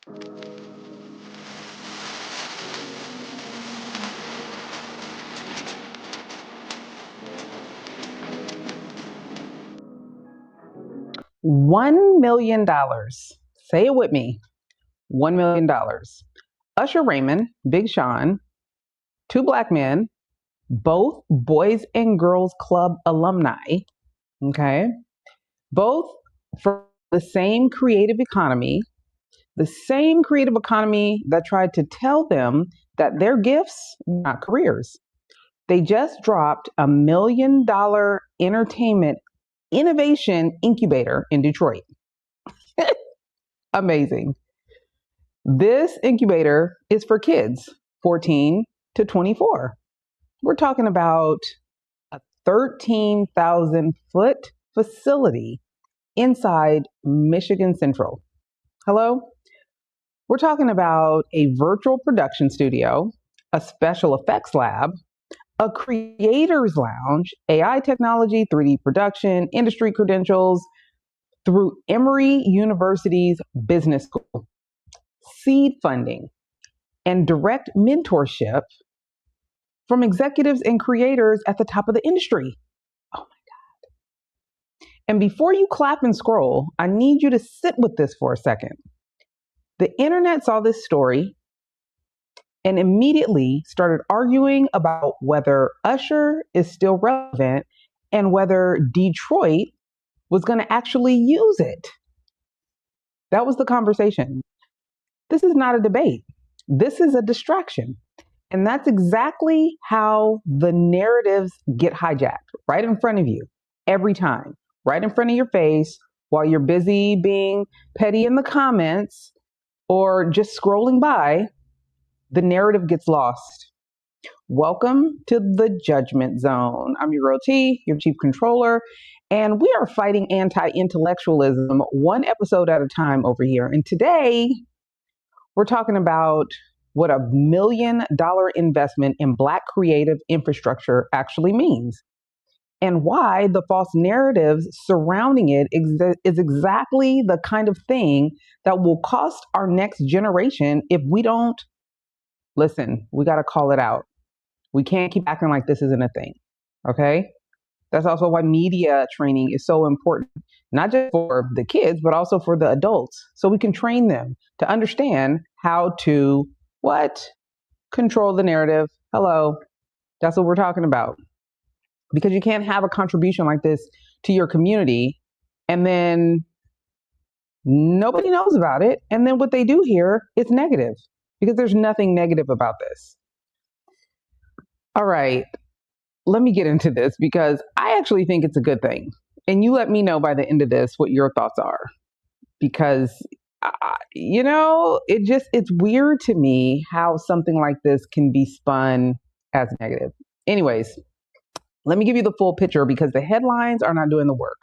$1 million. Say it with me. $1 million. Usher Raymond, Big Sean, two black men, both Boys and Girls Club alumni, okay? Both from the same creative economy that tried to tell them that their gifts were not careers. They just dropped $1 million entertainment innovation incubator in Detroit. Amazing. This incubator is for kids 14 to 24. We're talking about a 13,000 foot facility inside Michigan Central. Hello? We're talking about a virtual production studio, a special effects lab, a creators lounge, AI technology, 3D production, industry credentials through Emory University's business school, seed funding, and direct mentorship from executives and creators at the top of the industry. Oh my God. And before you clap and scroll, I need you to sit with this for a second. The internet saw this story and immediately started arguing about whether Usher is still relevant and whether Detroit was going to actually use it. That was the conversation. This is not a debate. This is a distraction. And that's exactly how the narratives get hijacked right in front of you every time, right in front of your face while you're busy being petty in the comments or just scrolling by. The narrative gets lost. Welcome to the Judgment Zone. I'm your T, your Chief Controller, and we are fighting anti-intellectualism one episode at a time over here. And today, we're talking about what $1 million investment in Black creative infrastructure actually means, and why the false narratives surrounding it is exactly the kind of thing that will cost our next generation if we don't listen. We got to call it out. We can't keep acting like this isn't a thing, okay? That's also why media training is so important, not just for the kids, but also for the adults, so we can train them to understand how to what? Control the narrative. Hello. That's what we're talking about. Because you can't have a contribution like this to your community and then nobody knows about it. And then what they do here is negative because there's nothing negative about this. All right. Let me get into this because I actually think it's a good thing. And you let me know by the end of this what your thoughts are. Because, it's weird to me how something like this can be spun as negative. Anyways, let me give you the full picture because the headlines are not doing the work.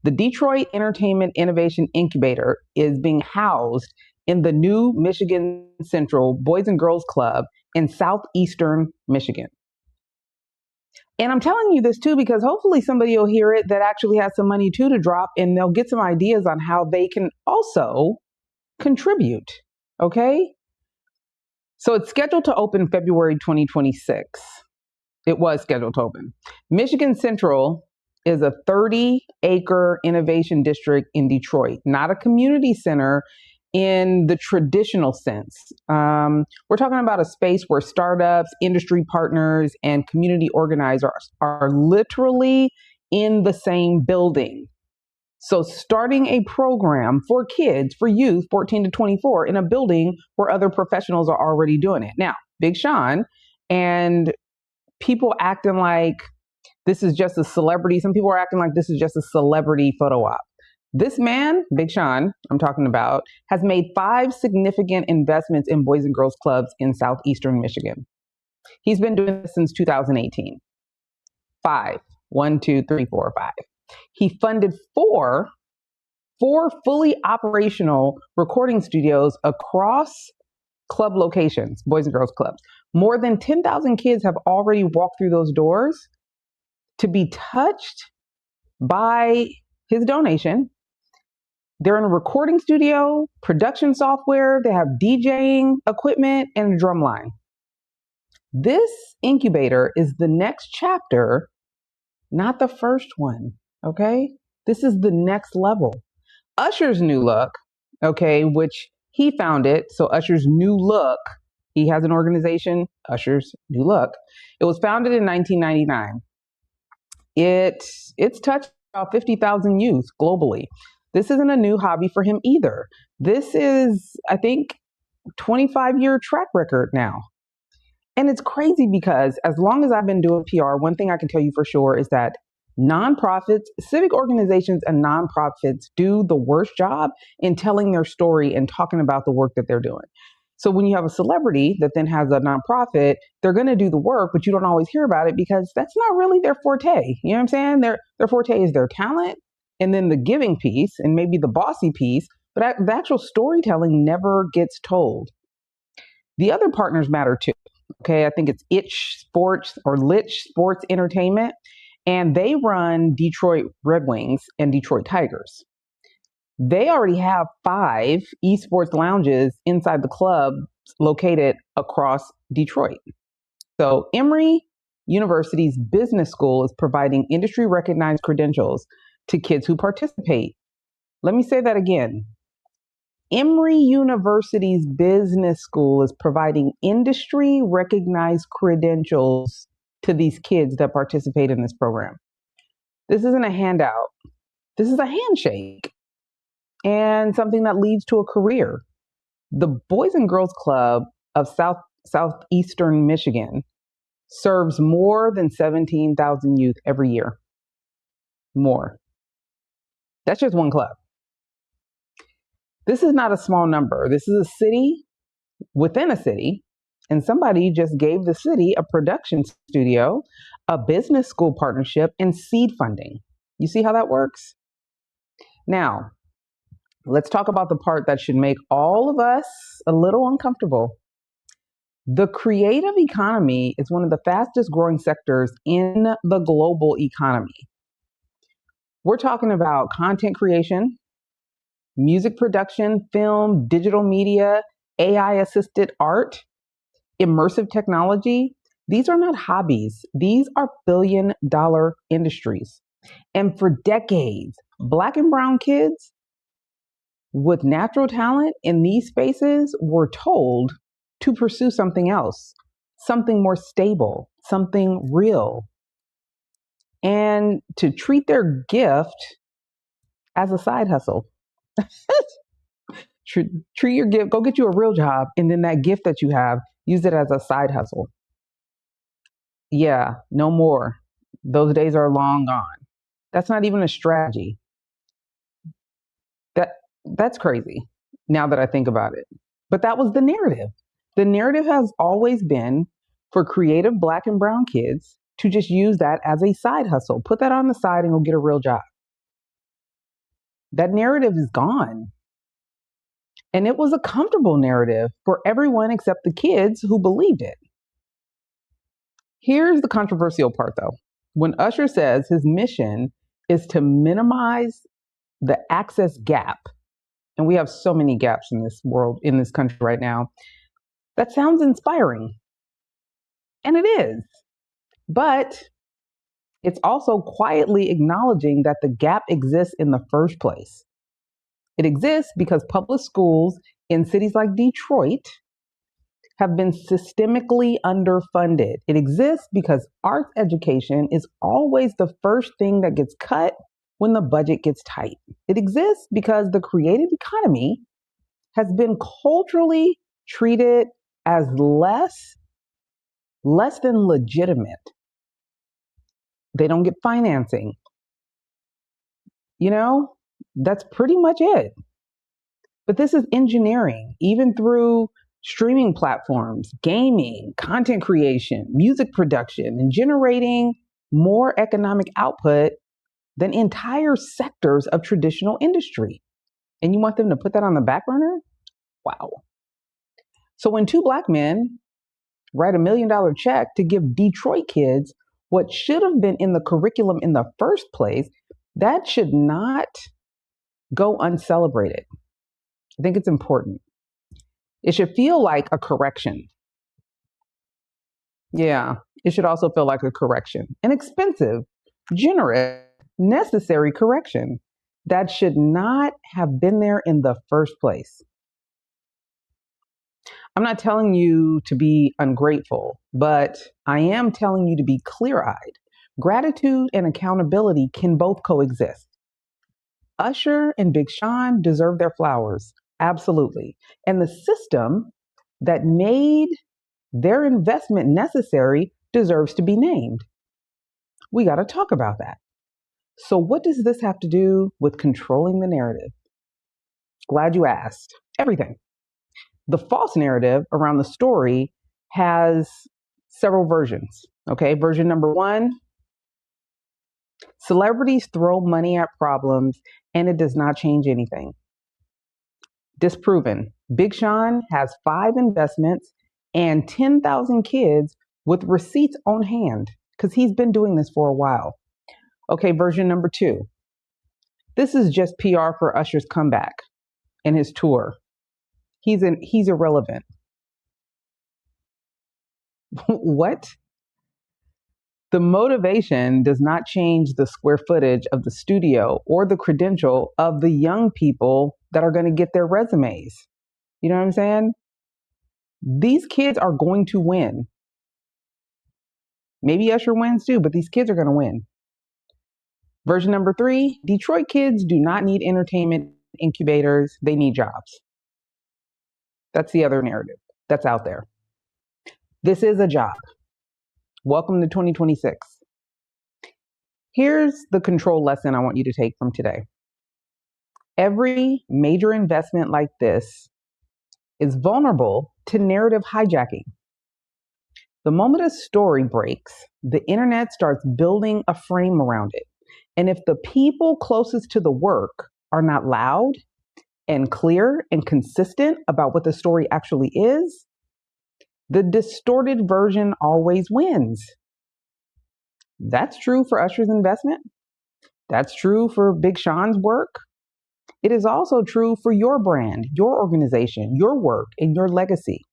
The Detroit Entertainment Innovation Incubator is being housed in the new Michigan Central Boys and Girls Club in southeastern Michigan. And I'm telling you this too because hopefully somebody will hear it that actually has some money too to drop and they'll get some ideas on how they can also contribute. Okay? So it's scheduled to open February 2026. It was scheduled to open. Michigan Central is a 30-acre innovation district in Detroit, not a community center in the traditional sense. We're talking about a space where startups, industry partners, and community organizers are literally in the same building. So starting a program for kids, for youth, 14 to 24, in a building where other professionals are already doing it. Now, Big Sean and people acting like this is just a celebrity. Some people are acting like this is just a celebrity photo op. This man, Big Sean, I'm talking about, has made 5 significant investments in Boys and Girls Clubs in southeastern Michigan. He's been doing this since 2018. 5. 1, 2, 3, 4, 5. He funded four fully operational recording studios across club locations, Boys and Girls Clubs. More than 10,000 kids have already walked through those doors to be touched by his donation. They're in a recording studio, production software, they have DJing equipment, and a drum line. This incubator is the next chapter, not the first one, okay? This is the next level. Usher's New Look, okay, which he founded, so Usher's New Look, he has an organization, Usher's New Look. It was founded in 1999. It's touched about 50,000 youth globally. This isn't a new hobby for him either. This is, I think, 25-year track record now. And it's crazy because as long as I've been doing PR, one thing I can tell you for sure is that nonprofits, civic organizations, and nonprofits do the worst job in telling their story and talking about the work that they're doing. So when you have a celebrity that then has a nonprofit, they're going to do the work, but you don't always hear about it because that's not really their forte. You know what I'm saying? Their forte is their talent and then the giving piece and maybe the bossy piece, but the actual storytelling never gets told. The other partners matter too. Okay, I think it's Itch Sports or Litch Sports Entertainment, and they run Detroit Red Wings and Detroit Tigers. They already have 5 esports lounges inside the club located across Detroit. So Emory University's business school is providing industry recognized credentials to kids who participate. Let me say that again. Emory University's business school is providing industry recognized credentials to these kids that participate in this program. This isn't a handout. This is a handshake and something that leads to a career. The Boys and Girls Club of Southeastern Michigan serves more than 17,000 youth every year. More. That's just one club. This is not a small number. This is a city within a city, and somebody just gave the city a production studio, a business school partnership, and seed funding. You see how that works? Now, let's talk about the part that should make all of us a little uncomfortable. The creative economy is one of the fastest growing sectors in the global economy. We're talking about content creation, music production, film, digital media, AI assisted art, immersive technology. These are not hobbies. These are billion-dollar industries. And for decades, Black and brown kids with natural talent in these spaces were told to pursue something else, something more stable, something real, and to treat their gift as a side hustle. Treat your gift, go get you a real job, and then that gift that you have, use it as a side hustle. Yeah, no more. Those days are long gone. That's not even a strategy. That that's crazy now that I think about it. But that was the narrative. The narrative has always been for creative Black and brown kids to just use that as a side hustle. Put that on the side and go get a real job. That narrative is gone. And it was a comfortable narrative for everyone except the kids who believed it. Here's the controversial part though. When Usher says his mission is to minimize the access gap, and we have so many gaps in this world, in this country right now, that sounds inspiring. And it is. But it's also quietly acknowledging that the gap exists in the first place. It exists because public schools in cities like Detroit have been systemically underfunded. It exists because arts education is always the first thing that gets cut when the budget gets tight. It exists because the creative economy has been culturally treated as less than legitimate. They don't get financing. You know, that's pretty much it. But this is engineering, even through streaming platforms, gaming, content creation, music production, and generating more economic output than entire sectors of traditional industry. And you want them to put that on the back burner? Wow. So when 2 Black men write $1 million check to give Detroit kids what should have been in the curriculum in the first place, that should not go uncelebrated. I think it's important. It should feel like a correction. Yeah, it should also feel like a correction. An expensive, generous, necessary correction that should not have been there in the first place. I'm not telling you to be ungrateful, but I am telling you to be clear eyed. Gratitude and accountability can both coexist. Usher and Big Sean deserve their flowers, absolutely. And the system that made their investment necessary deserves to be named. We got to talk about that. So, what does this have to do with controlling the narrative? Glad you asked. Everything. The false narrative around the story has several versions. Okay, version number one, celebrities throw money at problems and it does not change anything. Disproven. Big Sean has 5 investments and 10,000 kids with receipts on hand because he's been doing this for a while. Okay, version number two. This is just PR for Usher's comeback and his tour. He's irrelevant. What? The motivation does not change the square footage of the studio or the credential of the young people that are going to get their resumes. You know what I'm saying? These kids are going to win. Maybe Usher wins too, but these kids are going to win. Version number three, Detroit kids do not need entertainment incubators. They need jobs. That's the other narrative that's out there. This is a job. Welcome to 2026. Here's the control lesson I want you to take from today. Every major investment like this is vulnerable to narrative hijacking. The moment a story breaks, the internet starts building a frame around it. And if the people closest to the work are not loud and clear and consistent about what the story actually is, the distorted version always wins. That's true for Usher's investment. That's true for Big Sean's work. It is also true for your brand, your organization, your work, and your legacy.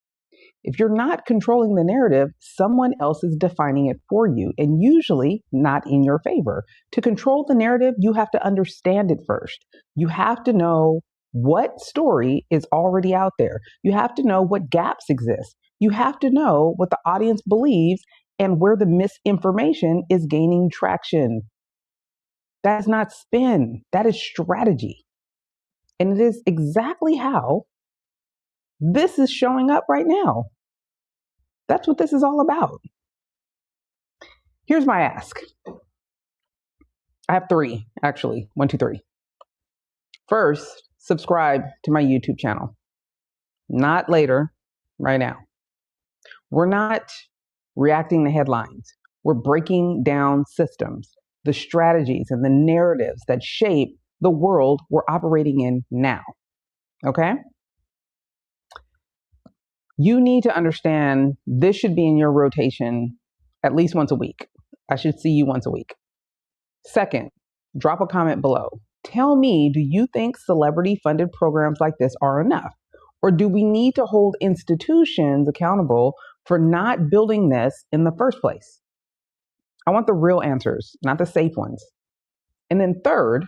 If you're not controlling the narrative, someone else is defining it for you, and usually not in your favor. To control the narrative, you have to understand it first. You have to know what story is already out there. You have to know what gaps exist. You have to know what the audience believes and where the misinformation is gaining traction. That is not spin, that is strategy. And it is exactly how this is showing up right now. That's what this is all about. Here's my ask. I have 3, actually. 1, 2, 3. First, subscribe to my YouTube channel. Not later, right now. We're not reacting to headlines. We're breaking down systems, the strategies and the narratives that shape the world we're operating in now. Okay? You need to understand this should be in your rotation at least once a week. I should see you once a week. Second, drop a comment below. Tell me, do you think celebrity funded programs like this are enough? Or do we need to hold institutions accountable for not building this in the first place? I want the real answers, not the safe ones. And then third,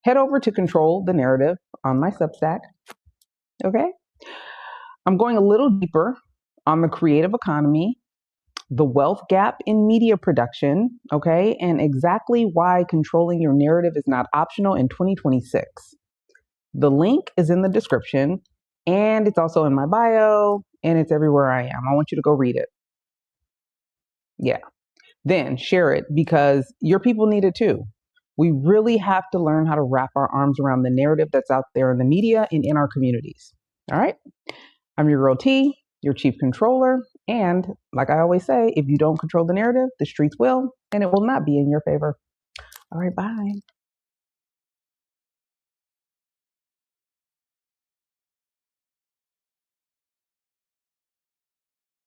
head over to Control the Narrative on my Substack. Okay? I'm going a little deeper on the creative economy, the wealth gap in media production, okay, and exactly why controlling your narrative is not optional in 2026. The link is in the description, and it's also in my bio, and it's everywhere I am. I want you to go read it. Yeah. Then share it because your people need it too. We really have to learn how to wrap our arms around the narrative that's out there in the media and in our communities. All right? I'm your girl T, your chief controller. And like I always say, if you don't control the narrative, the streets will, and it will not be in your favor. All right, bye.